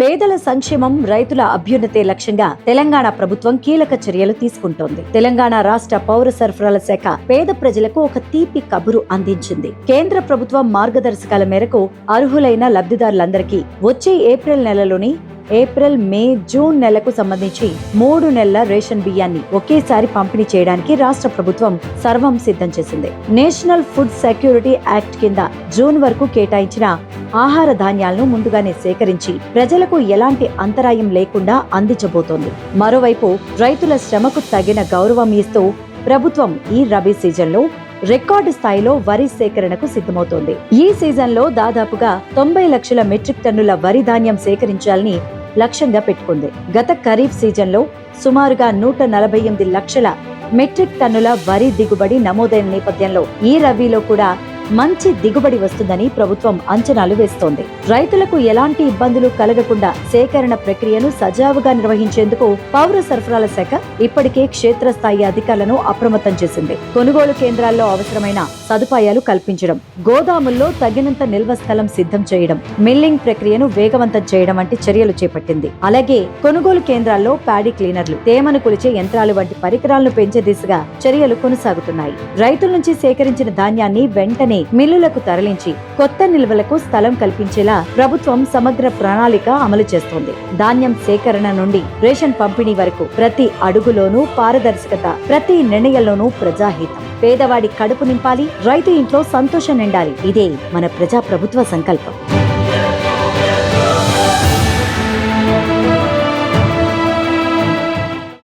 పేదల సంక్షేమం, రైతుల అభ్యున్నతే లక్ష్యంగా తెలంగాణ ప్రభుత్వం కీలక చర్యలు తీసుకుంటోంది. తెలంగాణ రాష్ట్ర పౌర సరఫరాల శాఖ పేద ప్రజలకు ఒక తీపి కబురు అందించింది. కేంద్ర ప్రభుత్వం మార్గదర్శకాల మేరకు అర్హులైన లబ్ధిదారులందరికీ వచ్చే ఏప్రిల్ నెలలోని ఏప్రిల్, మే, జూన్ నెలకు సంబంధించి 3 నెలల రేషన్ బియ్యాన్ని ఒకేసారి పంపిణీ చేయడానికి రాష్ట్ర ప్రభుత్వం సర్వం సిద్ధం చేసింది. నేషనల్ ఫుడ్ సెక్యూరిటీ యాక్ట్ కింద జూన్ వరకు కేటాయించిన ఆహార ధాన్యాలను ముందుగానే సేకరించి ప్రజలకు ఎలాంటి అంతరాయం లేకుండా అందించబోతోంది. మరోవైపు రైతుల శ్రమకు తగిన గౌరవం ఇస్తూ ప్రభుత్వం ఈ రబీ సీజన్లో రికార్డు స్థాయిలో వరి సేకరణకు సిద్ధమవుతోంది. ఈ సీజన్లో దాదాపుగా 90 లక్షల మెట్రిక్ టన్నుల వరి ధాన్యం సేకరించాలని లక్ష్యంగా పెట్టుకుంది. గత ఖరీఫ్ సీజన్లో సుమారుగా 148 లక్షల మెట్రిక్ టన్నుల వరి దిగుబడి నమోదైన నేపథ్యంలో ఈ రబీలో కూడా మంచి దిగుబడి వస్తుందని ప్రభుత్వం అంచనాలు వేస్తోంది. రైతులకు ఎలాంటి ఇబ్బందులు కలగకుండా సేకరణ ప్రక్రియను సజావుగా నిర్వహించేందుకు పౌర సరఫరాల శాఖ ఇప్పటికే క్షేత్రస్థాయి అధికారులను అప్రమత్తం చేసింది. కొనుగోలు కేంద్రాల్లో అవసరమైన సదుపాయాలు కల్పించడం, గోదాముల్లో తగినంత నిల్వ స్థలం సిద్ధం చేయడం, మిల్లింగ్ ప్రక్రియను వేగవంతం చేయడం వంటి చర్యలు చేపట్టింది. అలాగే కొనుగోలు కేంద్రాల్లో ప్యాడీ క్లీనర్లు, తేమను కొలిచే యంత్రాలు వంటి పరికరాలను పెంచే దిశగా చర్యలు కొనసాగుతున్నాయి. రైతుల నుంచి సేకరించిన ధాన్యాన్ని వెంటనే మిల్లులకు తరలించి కొత్త నిల్వలకు స్థలం కల్పించేలా ప్రభుత్వం సమగ్ర ప్రణాళిక అమలు చేస్తోంది. ధాన్యం సేకరణ నుండి రేషన్ పంపిణీ వరకు ప్రతి అడుగులోనూ పారదర్శకత, ప్రతి నిర్ణయంలోనూ ప్రజాహితం. పేదవాడి కడుపు నింపాలి, రైతు ఇంట్లో సంతోషం నిండాలి. ఇదే మన ప్రజా ప్రభుత్వ సంకల్పం.